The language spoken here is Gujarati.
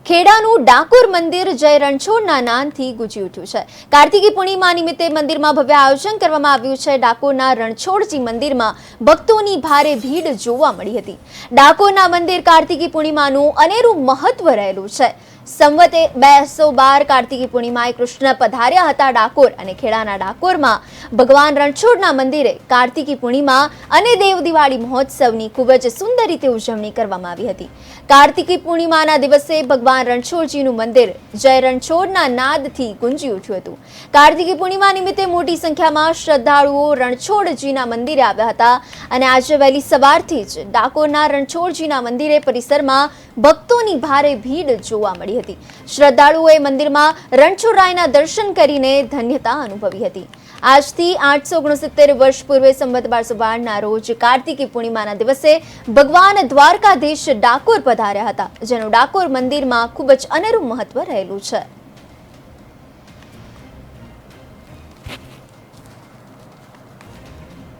ખેડાનું ડાકોર મંદિર જય રણછોડના નામથી ગુંજી ઉઠ્યું છે। કાર્તિકી પૂર્ણિમા નિમિત્તે મંદિરમાં ભવ્ય આયોજન કરવામાં આવ્યું છે। ડાકોરના રણછોડજી મંદિરમાં ભક્તોની ભારે ભીડ જોવા મળી હતી। ડાકોરના મંદિર કાર્તિકી પૂર્ણિમાનું અનેરું મહત્વ રહેલું છે। સંવતે 212 કાર્તિકી પૂર્ણિમાએ કૃષ્ણ પધાર્યા હતા ડાકોર અને ખેડાના ડાકોરમાં ભગવાન રણછોડના મંદિરે કાર્તિકી પૂર્ણિમા અને દેવ દિવાળી મહોત્સવની ખૂબ જ સુંદર રીતે ઉજવણી કરવામાં આવી હતી। કાર્તિકી પૂર્ણિમાના દિવસે ભગવાન રણછોડજીનું મંદિર જય રણછોડના નાદથી ગુંજી ઉઠ્યું હતું। કાર્તિકી પૂર્ણિમા નિમિત્તે મોટી સંખ્યામાં શ્રદ્ધાળુઓ રણછોડજીના મંદિરે આવ્યા હતા અને આજે વહેલી સવારથી જ ડાકોરના રણછોડજીના મંદિરે પરિસરમાં ભક્તોની ભારે ભીડ જોવા મળી હતી। શ્રદ્ધાળુઓએ મંદિરમાં રણછોડરાયના દર્શન કરીને ધન્યતા અનુભવી હતી। આજથી 869 વર્ષ પૂર્વે સંવત 1212ના રોજ કાર્તિકી પૂર્ણિમાના દિવસે ભગવાન દ્વારકાધીશ ડાકોર પધાર્યા હતા, જેનું ડાકોર મંદિરમાં ખૂબ જ અનેરું મહત્વ રહેલું છે।